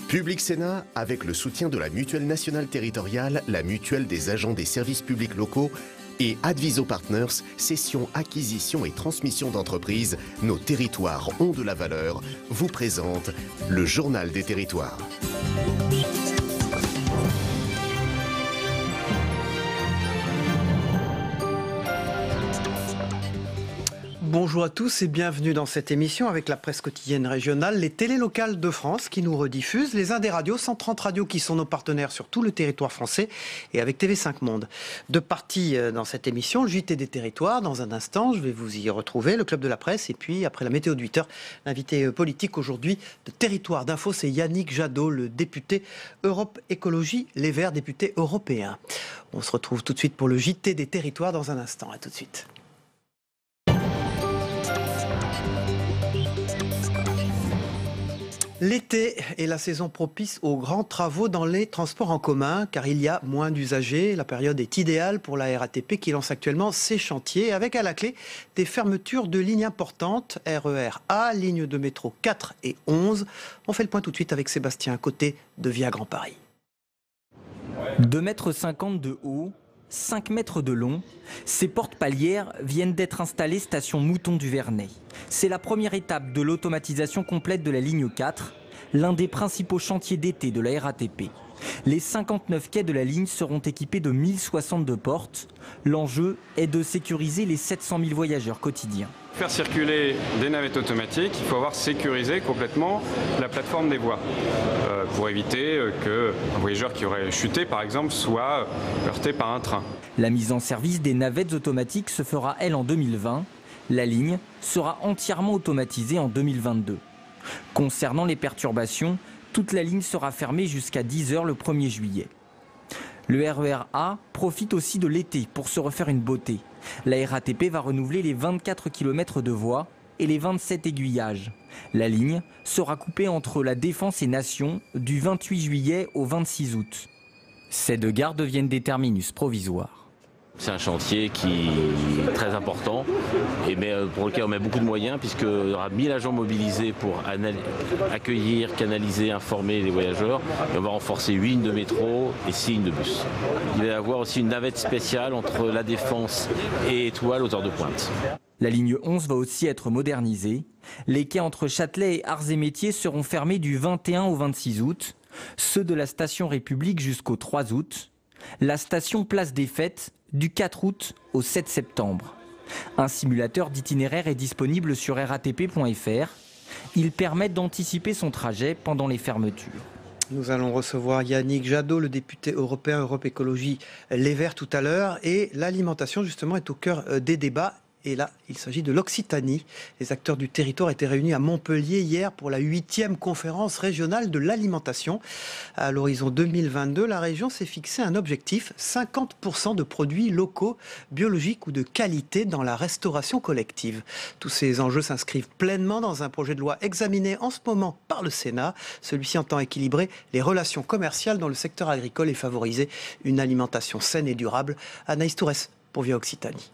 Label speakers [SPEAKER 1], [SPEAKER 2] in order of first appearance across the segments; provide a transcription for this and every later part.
[SPEAKER 1] Public Sénat, avec le soutien de la Mutuelle nationale territoriale, la Mutuelle des agents des services publics locaux et Adviso Partners, cession, acquisition et transmission d'entreprises, nos territoires ont de la valeur, vous présente le Journal des territoires.
[SPEAKER 2] Bonjour à tous et bienvenue dans cette émission avec la presse quotidienne régionale, les télés locales de France qui nous rediffusent, les Indes radios, 130 radios qui sont nos partenaires sur tout le territoire français et avec TV5 Monde. Deux parties dans cette émission, le JT des territoires, dans un instant, je vais vous y retrouver, le club de la presse et puis après la météo de 8h, l'invité politique aujourd'hui de Territoire d'Info, c'est Yannick Jadot, le député Europe Écologie Les Verts, député européen. On se retrouve tout de suite pour le JT des territoires dans un instant, à tout de suite. L'été est la saison propice aux grands travaux dans les transports en commun, car il y a moins d'usagers. La période est idéale pour la RATP qui lance actuellement ses chantiers, avec à la clé des fermetures de lignes importantes, RER A, lignes de métro 4 et 11. On fait le point tout de suite avec Sébastien, côté de Via Grand Paris.
[SPEAKER 3] 2,50 m de haut, 5 mètres de long, ces portes palières viennent d'être installées station Mouton du Vernet. C'est la première étape de l'automatisation complète de la ligne 4, l'un des principaux chantiers d'été de la RATP. Les 59 quais de la ligne seront équipés de 1062 portes. L'enjeu est de sécuriser les 700 000 voyageurs quotidiens.
[SPEAKER 4] Faire circuler des navettes automatiques, il faut avoir sécurisé complètement la plateforme des voies pour éviter qu'un voyageur qui aurait chuté, par exemple, soit heurté par un train.
[SPEAKER 3] La mise en service des navettes automatiques se fera, elle, en 2020. La ligne sera entièrement automatisée en 2022. Concernant les perturbations, toute la ligne sera fermée jusqu'à 10h le 1er juillet. Le RER A profite aussi de l'été pour se refaire une beauté. La RATP va renouveler les 24 km de voies et les 27 aiguillages. La ligne sera coupée entre la Défense et Nation du 28 juillet au 26 août. Ces deux gares deviennent des terminus provisoires.
[SPEAKER 5] C'est un chantier qui est très important et pour lequel on met beaucoup de moyens puisqu'il y aura 1000 agents mobilisés pour accueillir, canaliser, informer les voyageurs. Et on va renforcer 8 lignes de métro et 6 lignes de bus. Il va y avoir aussi une navette spéciale entre la Défense et Étoile aux heures de pointe.
[SPEAKER 3] La ligne 11 va aussi être modernisée. Les quais entre Châtelet et Arts et Métiers seront fermés du 21 au 26 août. Ceux de la station République jusqu'au 3 août. La station Place des Fêtes du 4 août au 7 septembre. Un simulateur d'itinéraire est disponible sur ratp.fr. Il permet d'anticiper son trajet pendant les fermetures.
[SPEAKER 2] Nous allons recevoir Yannick Jadot, le député européen Europe Écologie Les Verts tout à l'heure. Et l'alimentation, justement, est au cœur des débats. Et là, il s'agit de l'Occitanie. Les acteurs du territoire étaient réunis à Montpellier hier pour la 8e conférence régionale de l'alimentation. À l'horizon 2022, la région s'est fixé un objectif, 50% de produits locaux, biologiques ou de qualité dans la restauration collective. Tous ces enjeux s'inscrivent pleinement dans un projet de loi examiné en ce moment par le Sénat. Celui-ci entend équilibrer les relations commerciales dans le secteur agricole et favoriser une alimentation saine et durable. Anaïs Tourès pour Via Occitanie.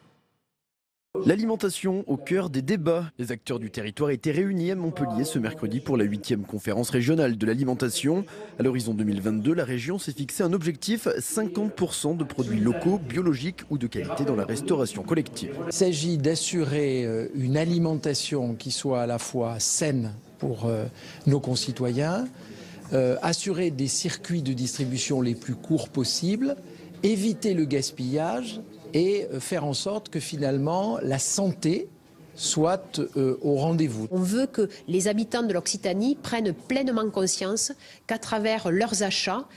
[SPEAKER 6] L'alimentation au cœur des débats. Les acteurs du territoire étaient réunis à Montpellier ce mercredi pour la 8e conférence régionale de l'alimentation. À l'horizon 2022, la région s'est fixé un objectif 50% de produits locaux, biologiques ou de qualité dans la restauration collective.
[SPEAKER 7] Il s'agit d'assurer une alimentation qui soit à la fois saine pour nos concitoyens, assurer des circuits de distribution les plus courts possibles, éviter le gaspillage et faire en sorte que finalement la santé soit au rendez-vous.
[SPEAKER 8] On veut que les habitants de l'Occitanie prennent pleinement conscience qu'à travers leurs achats,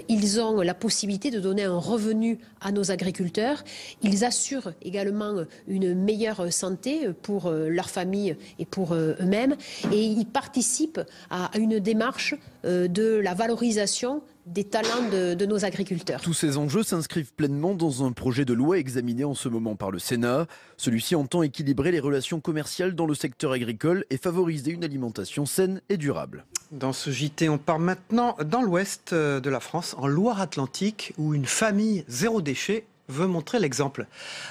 [SPEAKER 8] ils ont la possibilité de donner un revenu à nos agriculteurs. Ils assurent également une meilleure santé pour leur famille et pour eux-mêmes. Et ils participent à une démarche de la valorisation des talents de nos agriculteurs.
[SPEAKER 6] Tous ces enjeux s'inscrivent pleinement dans un projet de loi examiné en ce moment par le Sénat. Celui-ci entend équilibrer les relations commerciales dans le secteur agricole et favoriser une alimentation saine et durable.
[SPEAKER 2] Dans ce JT, on part maintenant dans l'ouest de la France, en Loire-Atlantique, où une famille zéro déchet veut montrer l'exemple.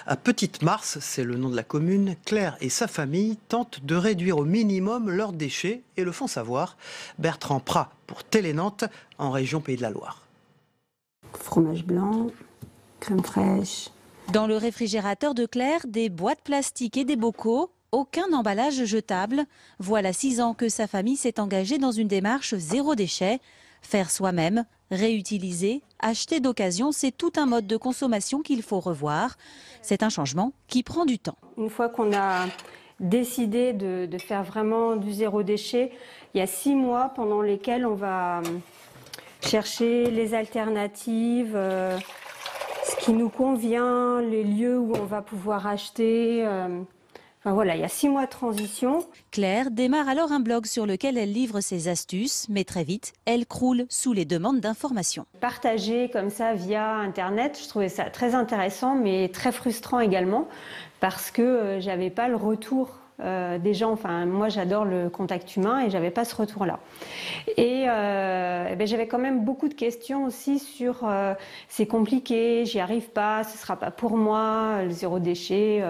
[SPEAKER 2] À Petite-Mars, c'est le nom de la commune, Claire et sa famille tentent de réduire au minimum leurs déchets et le font savoir. Bertrand Prat pour Télé-Nantes en région Pays de la Loire.
[SPEAKER 9] Fromage blanc, crème fraîche.
[SPEAKER 10] Dans le réfrigérateur de Claire, des boîtes plastiques et des bocaux. Aucun emballage jetable. Voilà 6 ans que sa famille s'est engagée dans une démarche zéro déchet. Faire soi-même, réutiliser, acheter d'occasion, c'est tout un mode de consommation qu'il faut revoir. C'est un changement qui prend du temps.
[SPEAKER 9] Une fois qu'on a décidé de faire vraiment du zéro déchet, il y a 6 mois pendant lesquels on va chercher les alternatives, ce qui nous convient, les lieux où on va pouvoir acheter. Enfin voilà, il y a 6 mois de transition.
[SPEAKER 10] Claire démarre alors un blog sur lequel elle livre ses astuces, mais très vite, elle croule sous les demandes d'informations.
[SPEAKER 9] Partager comme ça via Internet, je trouvais ça très intéressant, mais très frustrant également, parce que j'avais pas le retour des gens. Enfin, moi, j'adore le contact humain et j'avais pas ce retour-là. Et j'avais quand même beaucoup de questions aussi sur c'est compliqué, j'y arrive pas, ce sera pas pour moi, le zéro déchet.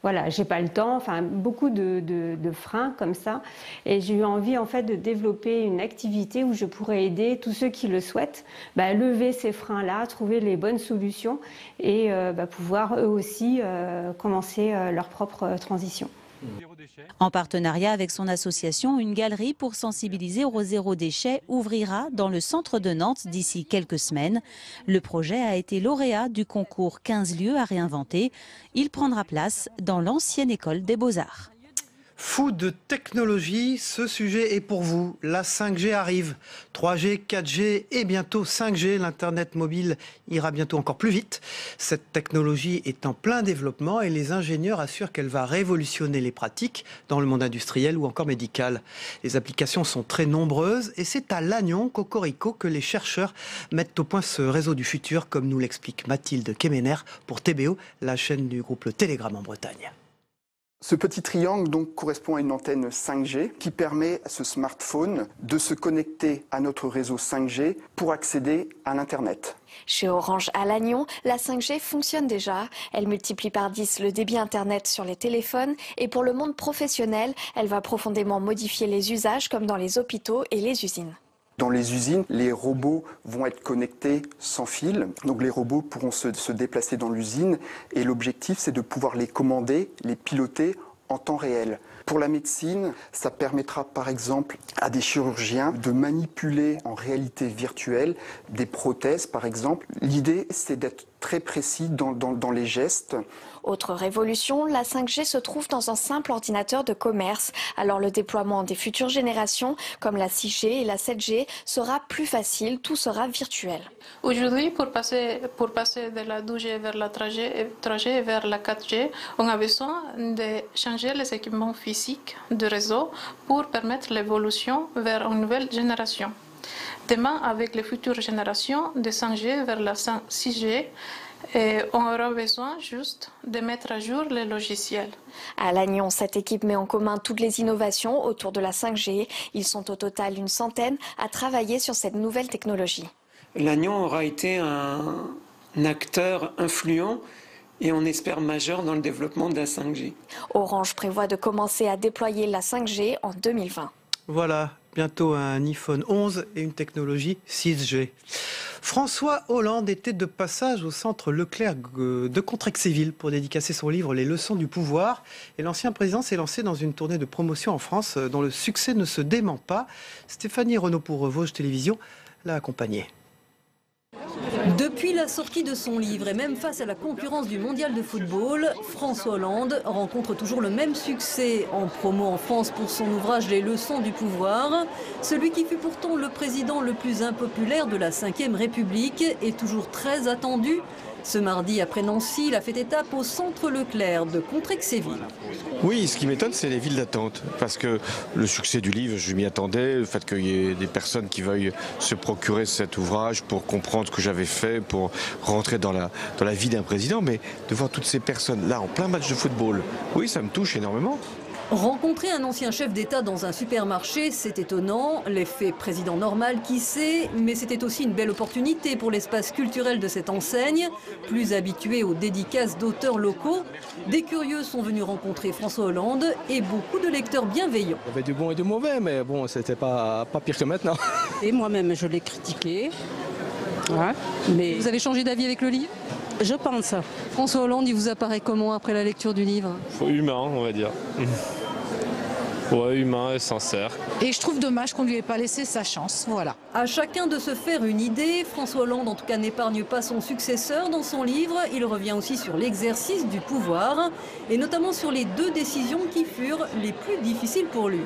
[SPEAKER 9] Voilà, j'ai pas le temps, enfin beaucoup de freins comme ça. Et j'ai eu envie en fait de développer une activité où je pourrais aider tous ceux qui le souhaitent, à lever ces freins-là, trouver les bonnes solutions et pouvoir eux aussi commencer leur propre transition.
[SPEAKER 10] En partenariat avec son association, une galerie pour sensibiliser au zéro déchet ouvrira dans le centre de Nantes d'ici quelques semaines. Le projet a été lauréat du concours 15 lieux à réinventer. Il prendra place dans l'ancienne école des Beaux-Arts.
[SPEAKER 2] Fou de technologie, ce sujet est pour vous. La 5G arrive. 3G, 4G et bientôt 5G. L'Internet mobile ira bientôt encore plus vite. Cette technologie est en plein développement et les ingénieurs assurent qu'elle va révolutionner les pratiques dans le monde industriel ou encore médical. Les applications sont très nombreuses et c'est à Lannion, Cocorico, que les chercheurs mettent au point ce réseau du futur, comme nous l'explique Mathilde Kemener pour TBO, la chaîne du groupe Le Télégramme en Bretagne.
[SPEAKER 11] Ce petit triangle donc correspond à une antenne 5G qui permet à ce smartphone de se connecter à notre réseau 5G pour accéder à l'Internet.
[SPEAKER 12] Chez Orange à Lannion, la 5G fonctionne déjà. Elle multiplie par 10 le débit Internet sur les téléphones et pour le monde professionnel, elle va profondément modifier les usages comme dans les hôpitaux et les usines.
[SPEAKER 11] Dans les usines, les robots vont être connectés sans fil. Donc les robots pourront se déplacer dans l'usine et l'objectif c'est de pouvoir les commander, les piloter en temps réel. Pour la médecine, ça permettra par exemple à des chirurgiens de manipuler en réalité virtuelle des prothèses par exemple. L'idée c'est d'être très précis dans les gestes.
[SPEAKER 12] Autre révolution, la 5G se trouve dans un simple ordinateur de commerce. Alors le déploiement des futures générations, comme la 6G et la 7G, sera plus facile, tout sera virtuel.
[SPEAKER 13] Aujourd'hui, pour passer de la 2G vers la 3G et vers la 4G, on a besoin de changer les équipements physiques du réseau pour permettre l'évolution vers une nouvelle génération. Demain, avec les futures générations de 5G vers la 6G, on aura besoin juste de mettre à jour les logiciels.
[SPEAKER 12] À Lannion, cette équipe met en commun toutes les innovations autour de la 5G. Ils sont au total une centaine à travailler sur cette nouvelle technologie.
[SPEAKER 14] Lannion aura été un acteur influent et on espère majeur dans le développement de la 5G.
[SPEAKER 12] Orange prévoit de commencer à déployer la 5G en 2020.
[SPEAKER 2] Voilà, bientôt un iPhone 11 et une technologie 6G. François Hollande était de passage au centre Leclerc de Contrexéville pour dédicacer son livre « Les leçons du pouvoir ». Et l'ancien président s'est lancé dans une tournée de promotion en France dont le succès ne se dément pas. Stéphanie Renaud pour Vosges Télévisions l'a accompagné.
[SPEAKER 15] Depuis la sortie de son livre et même face à la concurrence du mondial de football, François Hollande rencontre toujours le même succès en promo en France pour son ouvrage « Les leçons du pouvoir ». Celui qui fut pourtant le président le plus impopulaire de la Ve République est toujours très attendu. Ce mardi, après Nancy, il a fait étape au centre Leclerc de Contrexéville.
[SPEAKER 16] Oui, ce qui m'étonne, c'est les villes d'attente. Parce que le succès du livre, je m'y attendais. Le fait qu'il y ait des personnes qui veuillent se procurer cet ouvrage pour comprendre ce que j'avais fait, pour rentrer dans la vie d'un président. Mais de voir toutes ces personnes-là, en plein match de football, oui, ça me touche énormément.
[SPEAKER 15] Rencontrer un ancien chef d'État dans un supermarché, c'est étonnant. L'effet président normal, qui sait, mais c'était aussi une belle opportunité pour l'espace culturel de cette enseigne. Plus habitué aux dédicaces d'auteurs locaux, des curieux sont venus rencontrer François Hollande et beaucoup de lecteurs bienveillants.
[SPEAKER 17] Il y avait du bon et du mauvais, mais bon, c'était pas pire que maintenant.
[SPEAKER 18] Et moi-même, je l'ai critiqué. Ouais, mais...
[SPEAKER 19] Vous avez changé d'avis avec le livre ?
[SPEAKER 18] Je pense.
[SPEAKER 19] François Hollande, il vous apparaît comment après la lecture du livre ?
[SPEAKER 20] Humain, on va dire. Ouais, humain et sincère.
[SPEAKER 19] Et je trouve dommage qu'on ne lui ait pas laissé sa chance, voilà.
[SPEAKER 15] À chacun de se faire une idée. François Hollande, en tout cas, n'épargne pas son successeur dans son livre. Il revient aussi sur l'exercice du pouvoir, et notamment sur les 2 décisions qui furent les plus difficiles pour lui.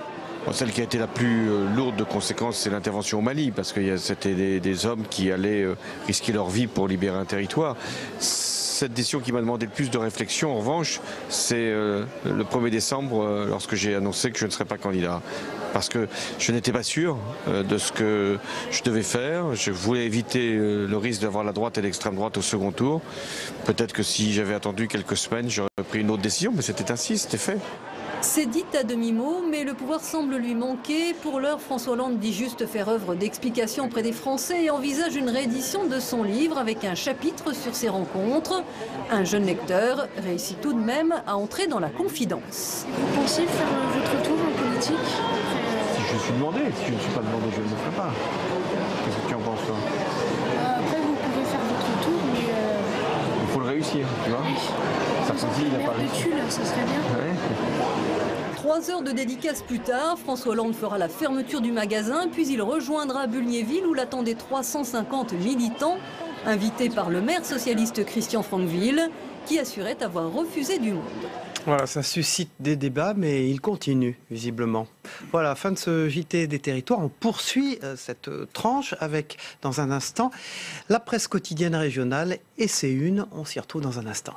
[SPEAKER 16] Celle qui a été la plus lourde de conséquences, c'est l'intervention au Mali, parce que c'était des hommes qui allaient risquer leur vie pour libérer un territoire. Cette décision qui m'a demandé le plus de réflexion, en revanche, c'est le 1er décembre, lorsque j'ai annoncé que je ne serais pas candidat. Parce que je n'étais pas sûr de ce que je devais faire. Je voulais éviter le risque d'avoir la droite et l'extrême droite au second tour. Peut-être que si j'avais attendu quelques semaines, j'aurais pris une autre décision, mais c'était ainsi, c'était fait.
[SPEAKER 15] C'est dit à demi-mot, mais le pouvoir semble lui manquer. Pour l'heure, François Hollande dit juste faire œuvre d'explication auprès des Français et envisage une réédition de son livre avec un chapitre sur ses rencontres. Un jeune lecteur réussit tout de même à entrer dans la confidence.
[SPEAKER 21] Vous pensez faire votre tour en politique
[SPEAKER 16] Si je suis demandé, si je ne suis pas demandé, je ne le ferai pas. Qu'est-ce que tu en penses, toi ?
[SPEAKER 21] Après, vous pouvez faire votre tour, mais...
[SPEAKER 16] Il faut le réussir, tu vois. Sarkozy, il n'a pas réussi.
[SPEAKER 21] Ça serait bien.
[SPEAKER 16] Ouais.
[SPEAKER 15] 3 heures de dédicace plus tard, François Hollande fera la fermeture du magasin, puis il rejoindra Bulgnéville où l'attendaient 350 militants, invités par le maire socialiste Christian Franqueville, qui assurait avoir refusé du monde.
[SPEAKER 2] Voilà, ça suscite des débats, mais il continue, visiblement. Voilà, fin de ce JT des territoires. On poursuit cette tranche avec, dans un instant, la presse quotidienne régionale et c'est une. On s'y retrouve dans un instant.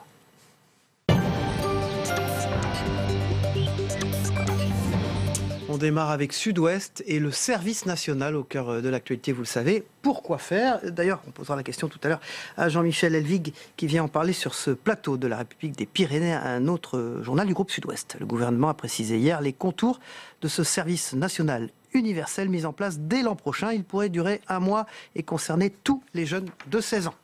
[SPEAKER 2] On démarre avec Sud-Ouest et le service national au cœur de l'actualité, vous le savez. Pourquoi faire ? D'ailleurs, on posera la question tout à l'heure à Jean-Michel Elvig qui vient en parler sur ce plateau de la République des Pyrénées, un autre journal du groupe Sud-Ouest. Le gouvernement a précisé hier les contours de ce service national universel mis en place dès l'an prochain. Il pourrait durer 1 mois et concerner tous les jeunes de 16 ans.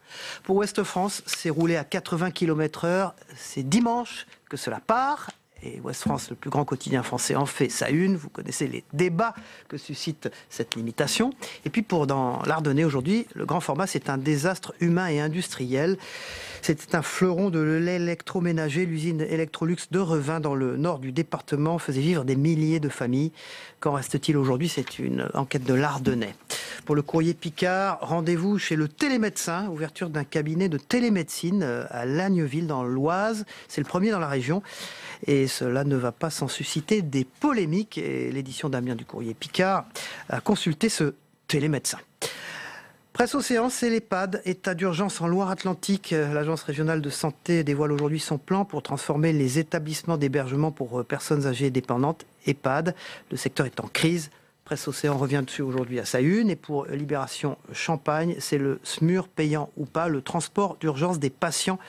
[SPEAKER 2] Pour Ouest France, c'est roulé à 80 km/h. C'est dimanche que cela part. Et Ouest France, le plus grand quotidien français, en fait sa une. Vous connaissez les débats que suscite cette limitation. Et puis dans l'Ardennais aujourd'hui, le grand format, c'est un désastre humain et industriel. C'était un fleuron de l'électroménager. L'usine Electrolux de Revin, dans le nord du département, faisait vivre des milliers de familles. Qu'en reste-t-il aujourd'hui ? C'est une enquête de l'Ardennais. Pour le courrier Picard, rendez-vous chez le télémédecin. Ouverture d'un cabinet de télémédecine à Lagneville, dans l'Oise. C'est le premier dans la région. Et cela ne va pas sans susciter des polémiques. Et l'édition d'Amiens du courrier Picard a consulté ce télémédecin. Presse Océan, c'est l'EHPAD, état d'urgence en Loire-Atlantique. L'Agence régionale de santé dévoile aujourd'hui son plan pour transformer les établissements d'hébergement pour personnes âgées et dépendantes, EHPAD. Le secteur est en crise. Presse Océan revient dessus aujourd'hui à sa une. Et pour Libération Champagne, c'est le SMUR payant ou pas. Le transport d'urgence des patients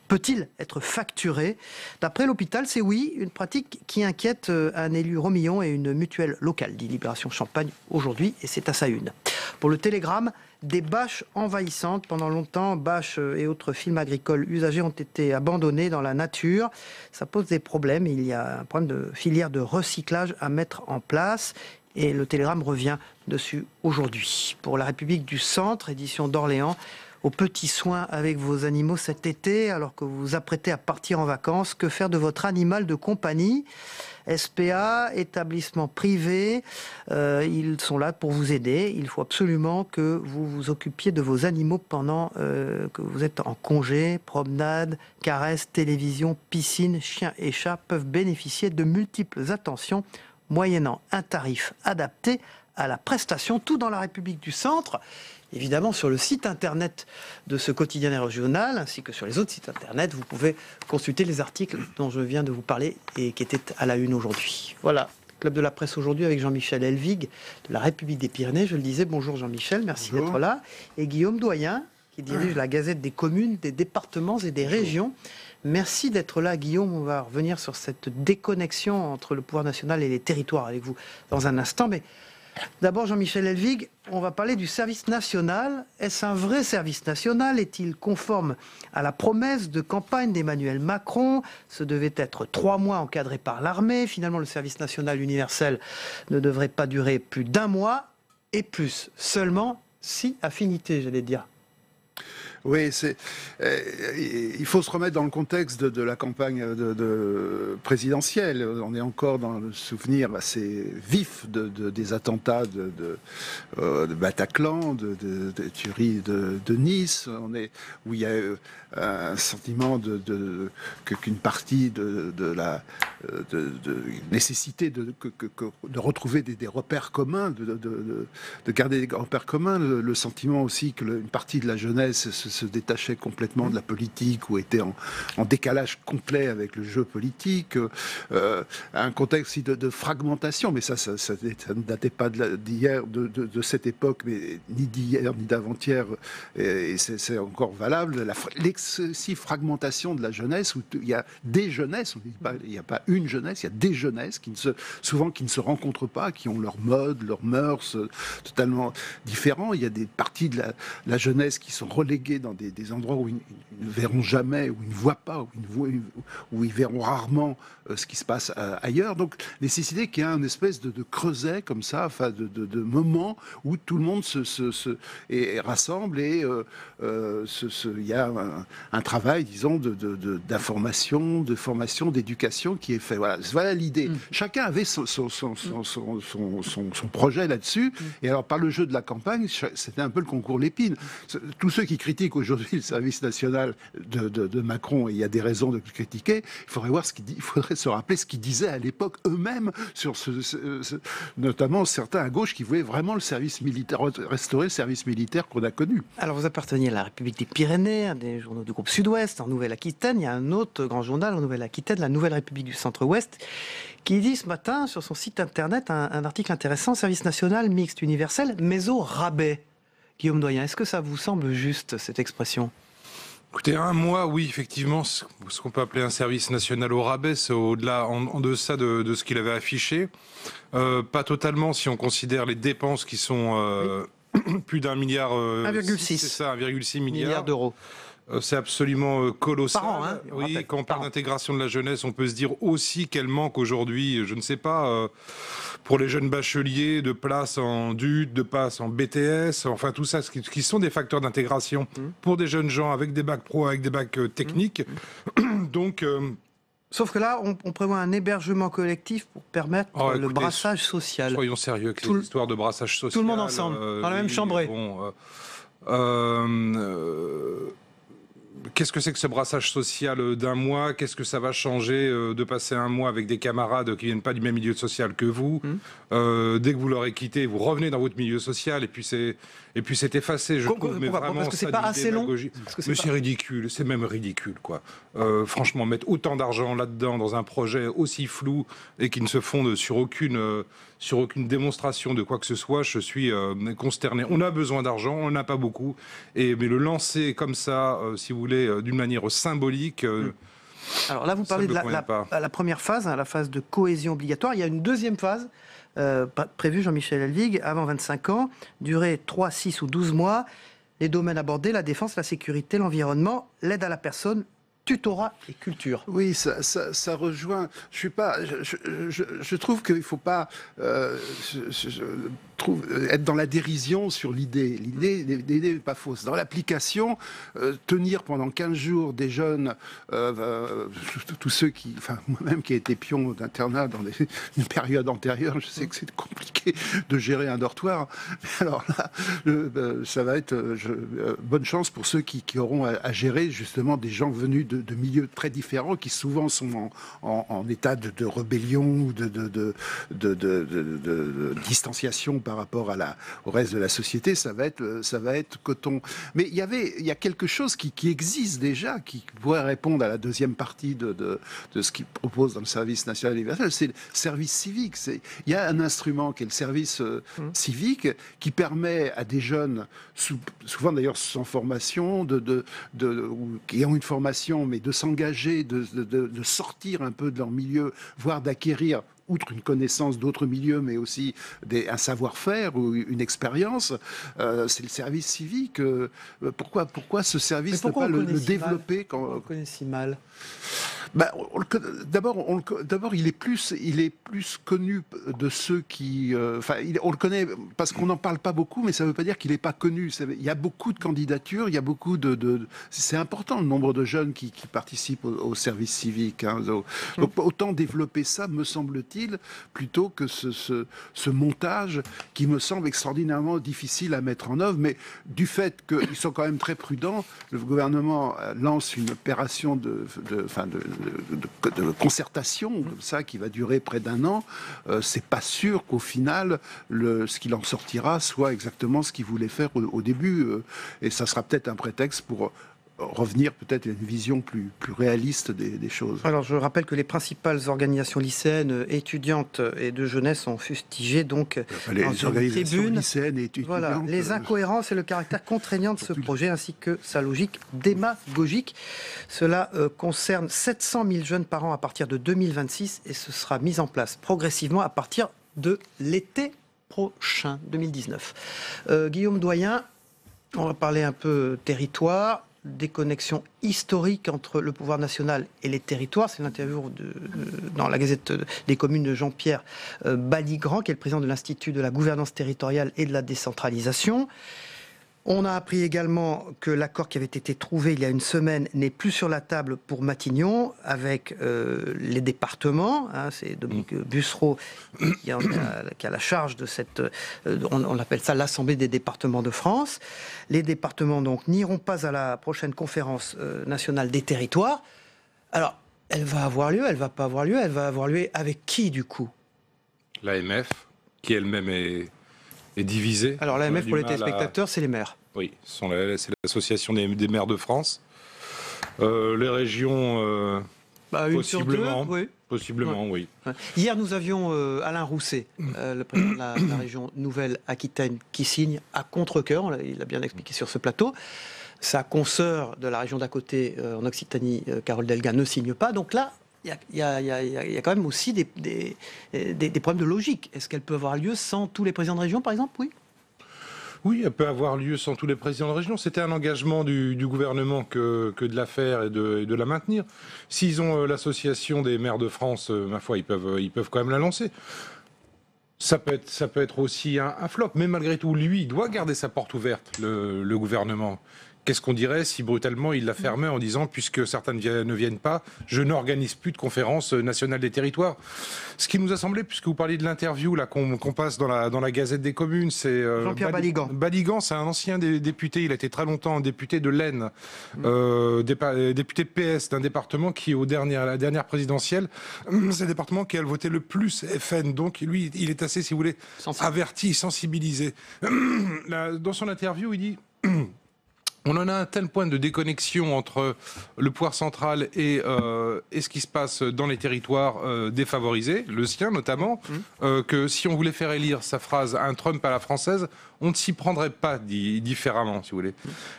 [SPEAKER 2] peut-il être facturé ? D'après l'hôpital, c'est oui. Une pratique qui inquiète un élu Romillon et une mutuelle locale, dit Libération Champagne aujourd'hui. Et c'est à sa une. Pour le Télégramme, des bâches envahissantes. Pendant longtemps, bâches et autres films agricoles usagés ont été abandonnés dans la nature. Ça pose des problèmes. Il y a un problème de filière de recyclage à mettre en place. Et le Télégramme revient dessus aujourd'hui. Pour la République du Centre, édition d'Orléans, aux petits soins avec vos animaux cet été, alors que vous vous apprêtez à partir en vacances. Que faire de votre animal de compagnie ? SPA, établissement privé, ils sont là pour vous aider. Il faut absolument que vous vous occupiez de vos animaux pendant que vous êtes en congé, promenade, caresses, télévision, piscine. Chiens et chats peuvent bénéficier de multiples attentions moyennant un tarif adapté à la prestation, tout dans la République du Centre. Évidemment, sur le site internet de ce quotidien régional, ainsi que sur les autres sites internet, vous pouvez consulter les articles dont je viens de vous parler et qui étaient à la une aujourd'hui. Voilà, Club de la Presse aujourd'hui avec Jean-Michel Elvig de la République des Pyrénées. Je le disais, bonjour Jean-Michel, merci d'être là. Et Guillaume Doyen, qui dirige la Gazette des communes, des départements et des régions. Merci d'être là, Guillaume. On va revenir sur cette déconnexion entre le pouvoir national et les territoires avec vous dans un instant. Mais d'abord, Jean-Michel Elvig, on va parler du service national. Est-ce un vrai service national? Est-il conforme à la promesse de campagne d'Emmanuel Macron? Ce devait être 3 mois encadré par l'armée. Finalement, le service national universel ne devrait pas durer plus d'1 mois et plus. Seulement 6 affinités, j'allais dire.
[SPEAKER 1] Oui, il faut se remettre dans le contexte de la campagne présidentielle. On est encore dans le souvenir assez vif des attentats de Bataclan, de tueries de Nice, où il y a un sentiment qu'une partie de la nécessité de retrouver des repères communs, de garder des repères communs, le sentiment aussi qu'une partie de la jeunesse se détachait complètement de la politique ou était en décalage complet avec le jeu politique, un contexte aussi de fragmentation, mais ça ne datait pas d'hier, de cette époque, mais ni d'hier ni d'avant-hier, et c'est encore valable, l'excessive fragmentation de la jeunesse, où il y a des jeunesses, il n'y a pas une jeunesse, il y a des jeunesses souvent qui ne se rencontrent pas, qui ont leur mode, leurs mœurs totalement différents. Il y a des parties de la jeunesse qui sont reléguées dans des endroits où ils ne verront jamais, où ils ne voient pas, où ils verront rarement ce qui se passe ailleurs. Donc, nécessité qu'il y ait une espèce de creuset comme ça, enfin, de moments où tout le monde et rassemble et il y a un travail, disons, d'information, de formation, d'éducation qui est fait. Voilà l'idée. Chacun avait son projet là-dessus. Et alors, par le jeu de la campagne, c'était un peu le concours Lépine. Tous ceux qui critiquent aujourd'hui le service national de Macron, et il y a des raisons de le critiquer, il faudrait voir il faudrait se rappeler ce qu'ils disaient à l'époque eux-mêmes sur notamment certains à gauche qui voulaient vraiment le service militaire, restaurer le service militaire qu'on a connu.
[SPEAKER 2] Alors vous apparteniez à la République des Pyrénées, un des journaux du groupe Sud-Ouest, en Nouvelle-Aquitaine. Il y a un autre grand journal en Nouvelle-Aquitaine, la Nouvelle République du Centre-Ouest, qui dit ce matin sur son site internet un article intéressant, service national mixte universel, mais au rabais. Guillaume Doyen, est-ce que ça vous semble juste, cette expression ?
[SPEAKER 22] Écoutez, 1 mois, oui, effectivement, ce qu'on peut appeler un service national au rabais, c'est au-delà, en deçà de ce qu'il avait affiché. Pas totalement si on considère les dépenses qui sont plus d'1 milliard...
[SPEAKER 2] 1,6.
[SPEAKER 22] C'est ça, 1,6 milliard
[SPEAKER 2] d'euros.
[SPEAKER 22] C'est absolument colossal.
[SPEAKER 2] Par an, hein,
[SPEAKER 22] oui, quand on parle d'intégration de la jeunesse, on peut se dire aussi qu'elle manque aujourd'hui, je ne sais pas, pour les jeunes bacheliers, de places en DUT, de places en BTS, enfin tout ça, qui sont des facteurs d'intégration pour des jeunes gens avec des bacs pro, avec des bacs techniques. Donc...
[SPEAKER 2] Sauf que là, on prévoit un hébergement collectif pour permettre le brassage social.
[SPEAKER 22] Soyons sérieux avec les histoires de brassage social.
[SPEAKER 2] Tout le monde ensemble, dans la même chambrée.
[SPEAKER 22] Bon, qu'est-ce que c'est que ce brassage social d'1 mois? Qu'est-ce que ça va changer de passer 1 mois avec des camarades qui viennent pas du même milieu social que vous? Dès que vous l'aurez quitté, vous revenez dans votre milieu social et puis c'est effacé. Je trouve, mais vraiment,
[SPEAKER 2] parce que c'est pas assez long.
[SPEAKER 22] Mais c'est ridicule, c'est même ridicule, quoi. Franchement, mettre autant d'argent là-dedans dans un projet aussi flou et qui ne se fonde sur aucune démonstration de quoi que ce soit, je suis consterné. On a besoin d'argent, on n'a pas beaucoup, mais le lancer comme ça, si vous voulez, d'une manière symbolique...
[SPEAKER 2] Alors là, vous parlez de la première phase, la phase de cohésion obligatoire. Il y a une deuxième phase prévue, Jean-Michel Elvig, avant 25 ans, durée 3, 6 ou 12 mois. Les domaines abordés, la défense, la sécurité, l'environnement, l'aide à la personne, tutorat et culture.
[SPEAKER 1] Oui, ça rejoint. Je trouve qu'il ne faut pas être dans la dérision sur l'idée. L'idée n'est pas fausse. Dans l'application, tenir pendant 15 jours des jeunes, tous ceux qui, enfin moi-même qui ai été pion d'internat dans une période antérieure, je sais que c'est compliqué de gérer un dortoir. Mais alors là, ça va être bonne chance pour ceux qui auront à gérer justement des gens venus de milieux très différents, qui souvent sont en état de rébellion ou de distanciation par rapport au reste de la société. Ça va être coton. Mais il y a quelque chose qui existe déjà, qui pourrait répondre à la deuxième partie de ce qu'il propose dans le service national universel, c'est le service civique. Il y a un instrument qui est le service civique, qui permet à des jeunes, souvent d'ailleurs sans formation, ou qui ont une formation mais de s'engager, de sortir un peu de leur milieu, voire d'acquérir, outre une connaissance d'autres milieux, mais aussi un savoir-faire ou une expérience, c'est le service civique. Pourquoi ce service ne pas le développer
[SPEAKER 2] quand on connaît si mal?
[SPEAKER 1] D'abord, il est plus connu de ceux qui... on le connaît parce qu'on n'en parle pas beaucoup, mais ça ne veut pas dire qu'il n'est pas connu. Il y a beaucoup de candidatures, il y a beaucoup c'est important le nombre de jeunes qui participent au service civique. Hein. Donc, autant développer ça, me semble-t-il, plutôt que ce montage qui me semble extraordinairement difficile à mettre en œuvre. Mais du fait qu'ils sont quand même très prudents, le gouvernement lance une opération de concertation comme ça qui va durer près d'1 an. C'est pas sûr qu'au final ce qu'il en sortira soit exactement ce qu'il voulait faire au début, et ça sera peut-être un prétexte pour revenir peut-être à une vision plus réaliste des choses.
[SPEAKER 2] Alors je rappelle que les principales organisations lycéennes, étudiantes et de jeunesse ont fustigé donc
[SPEAKER 1] les organisations lycéennes et étudiantes.
[SPEAKER 2] Voilà, les incohérences et le caractère contraignant de ce projet ainsi que sa logique démagogique. Cela concerne 700 000 jeunes par an à partir de 2026 et ce sera mis en place progressivement à partir de l'été prochain, 2019. Guillaume Doyen, on va parler un peu territoire, déconnexion historique entre le pouvoir national et les territoires. C'est l'interview dans la Gazette des communes de Jean-Pierre Baligrand, qui est le président de l'Institut de la gouvernance territoriale et de la décentralisation. On a appris également que l'accord qui avait été trouvé il y a une semaine n'est plus sur la table pour Matignon avec les départements. Hein, c'est Dominique Bussereau qui a la charge de cette... on appelle ça l'Assemblée des départements de France. Les départements donc n'iront pas à la prochaine conférence nationale des territoires. Alors, elle va avoir lieu, elle va pas avoir lieu, elle va avoir lieu avec qui du coup?
[SPEAKER 22] L'AMF, qui elle-même est divisée.
[SPEAKER 2] Alors l'AMF, pour les téléspectateurs, c'est les maires.
[SPEAKER 22] Oui, c'est l'association des maires de France. Les régions, possiblement. Possiblement, oui.
[SPEAKER 2] Hier, nous avions Alain Rousset, le président de la région Nouvelle-Aquitaine, qui signe à contre-cœur, il a bien expliqué sur ce plateau. Sa consoeur de la région d'à côté, en Occitanie, Carole Delga, ne signe pas. Donc là, il y a quand même aussi des problèmes de logique. Est-ce qu'elle peut avoir lieu sans tous les présidents de région, par exemple? Oui.
[SPEAKER 22] Oui, elle peut avoir lieu sans tous les présidents de région. C'était un engagement du gouvernement que de la faire et de la maintenir. S'ils ont l'association des maires de France, ma foi, ils peuvent quand même la lancer. Ça peut être aussi un flop, mais malgré tout, lui, il doit garder sa porte ouverte, le gouvernement. Qu'est-ce qu'on dirait si brutalement il la fermait en disant, puisque certains ne viennent pas, je n'organise plus de conférence nationale des territoires. Ce qui nous a semblé, puisque vous parliez de l'interview là qu'on passe dans la Gazette des communes, c'est
[SPEAKER 2] Jean-Pierre Baligrand.
[SPEAKER 22] Baligrand, c'est un ancien député, il a été très longtemps député de l'Aisne, député de PS d'un département qui, à la dernière présidentielle, c'est le département qui a voté le plus FN. Donc lui, il est assez, si vous voulez, averti, sensibilisé. Dans son interview, il dit... On en a un tel point de déconnexion entre le pouvoir central et ce qui se passe dans les territoires défavorisés, le sien notamment, que si on voulait faire élire sa phrase « un Trump à la française », on ne s'y prendrait pas différemment, si vous voulez.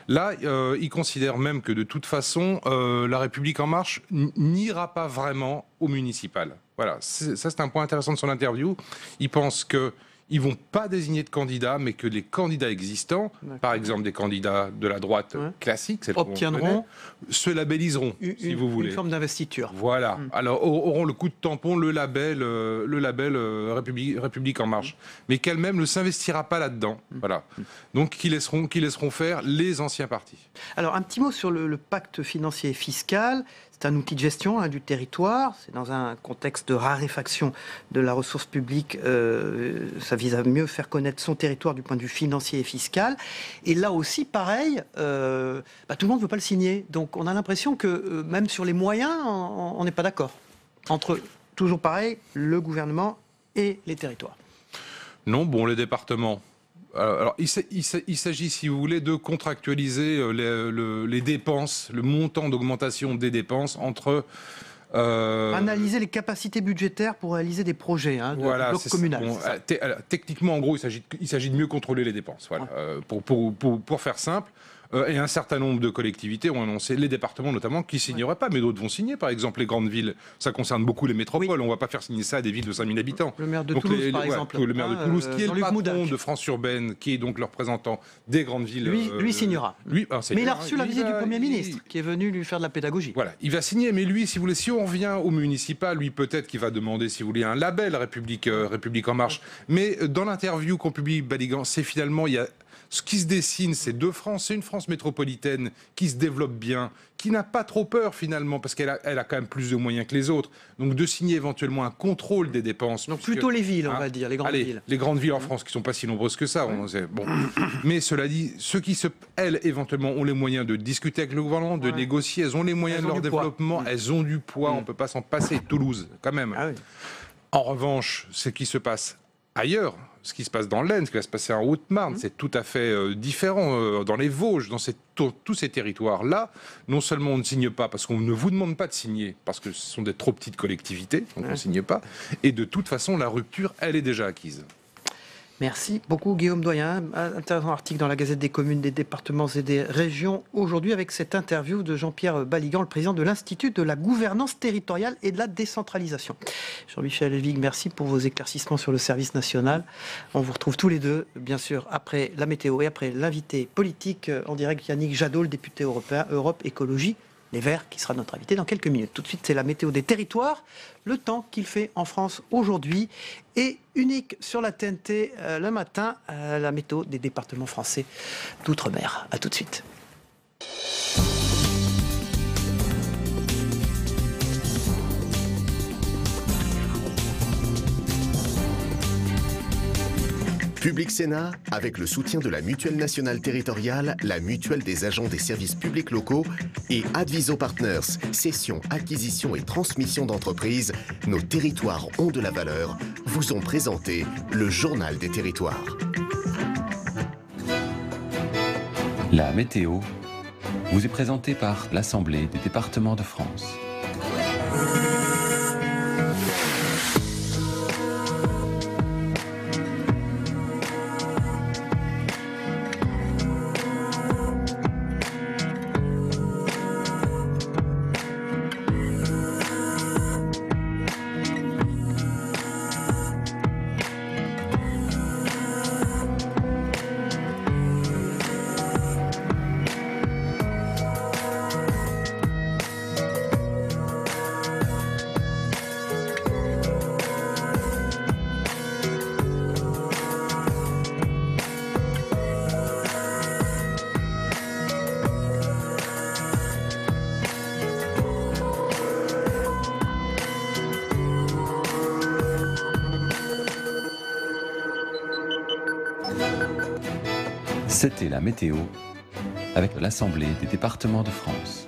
[SPEAKER 22] Là, il considère même que de toute façon, la République En Marche n'ira pas vraiment au municipal. Voilà, ça c'est un point intéressant de son interview. Il pense que ils ne vont pas désigner de candidats, mais que les candidats existants, par exemple des candidats de la droite classique,
[SPEAKER 2] obtiendront,
[SPEAKER 22] se labelliseront, si vous voulez.
[SPEAKER 2] Une forme d'investiture.
[SPEAKER 22] Voilà. Alors, auront le coup de tampon, le label République En Marche. Mais qu'elle-même ne s'investira pas là-dedans. Voilà. Donc, qui laisseront faire les anciens partis.
[SPEAKER 2] Alors, un petit mot sur le pacte financier et fiscal. C'est un outil de gestion du territoire. C'est dans un contexte de raréfaction de la ressource publique. Ça vise à mieux faire connaître son territoire du point de vue financier et fiscal. Et là aussi, pareil, tout le monde ne veut pas le signer. Donc on a l'impression que même sur les moyens, on n'est pas d'accord. Entre, toujours pareil, le gouvernement et les territoires.
[SPEAKER 22] Non, bon, les départements... Alors, il s'agit, si vous voulez, de contractualiser les dépenses, le montant d'augmentation des dépenses entre...
[SPEAKER 2] Analyser les capacités budgétaires pour réaliser des projets de bloc communal.
[SPEAKER 22] Bon, techniquement, en gros, il s'agit de mieux contrôler les dépenses. Voilà. Pour faire simple, Et un certain nombre de collectivités ont annoncé, les départements notamment, qui ne signeraient pas, mais d'autres vont signer. Par exemple, les grandes villes, ça concerne beaucoup les métropoles. On ne va pas faire signer ça à des villes de 5000 habitants.
[SPEAKER 2] Le maire de Toulouse, par exemple.
[SPEAKER 22] Le maire de Toulouse, qui est le patron
[SPEAKER 2] Moudac
[SPEAKER 22] de France Urbaine, qui est donc le représentant des grandes villes.
[SPEAKER 2] Lui signera. Mais il a reçu la visite du Premier ministre, qui est venu lui faire de la pédagogie.
[SPEAKER 22] Voilà, il va signer, mais lui, si vous voulez, si on revient au municipal, lui peut-être qu'il va demander, si vous voulez, un label République En Marche. Mais dans l'interview qu'on publie, Baligan, c'est finalement, il y a ce qui se dessine, c'est deux France, c'est une France métropolitaine qui se développe bien, qui n'a pas trop peur finalement, parce qu'elle a quand même plus de moyens que les autres. Donc de signer éventuellement un contrôle des dépenses.
[SPEAKER 2] Donc plutôt les villes, on va dire, les grandes villes.
[SPEAKER 22] Les grandes villes en France qui ne sont pas si nombreuses que ça. Bon. Mais cela dit, ceux qui, elles, éventuellement, ont les moyens de discuter avec le gouvernement, de négocier, elles ont les moyens de leur développement, elles ont du poids, on ne peut pas s'en passer. Toulouse, quand même. En revanche, ce qui se passe ailleurs, ce qui se passe dans l'Aisne, ce qui va se passer en Haute-Marne, c'est tout à fait différent. Dans les Vosges, dans tous ces territoires-là, non seulement on ne signe pas parce qu'on ne vous demande pas de signer, parce que ce sont des trop petites collectivités, donc on ne signe pas, et de toute façon, la rupture, elle est déjà acquise.
[SPEAKER 2] Merci beaucoup Guillaume Doyen. Un intéressant article dans la Gazette des communes, des départements et des régions aujourd'hui avec cette interview de Jean-Pierre Baligan, le président de l'Institut de la gouvernance territoriale et de la décentralisation. Jean-Michel Elvig, merci pour vos éclaircissements sur le service national. On vous retrouve tous les deux, bien sûr, après la météo et après l'invité politique en direct, Yannick Jadot, le député européen Europe Écologie Les Verts, qui sera notre invité dans quelques minutes. Tout de suite, c'est la météo des territoires, le temps qu'il fait en France aujourd'hui, et unique sur la TNT le matin, la météo des départements français d'outre-mer. A tout de suite.
[SPEAKER 4] Public Sénat, avec le soutien de la Mutuelle nationale territoriale, la Mutuelle des agents des services publics locaux et Adviso Partners, cession, acquisition et transmission d'entreprises, nos territoires ont de la valeur, vous ont présenté le Journal des territoires.
[SPEAKER 5] La météo vous est présentée par l'Assemblée des départements de France. C'était la météo avec l'Assemblée des départements de France.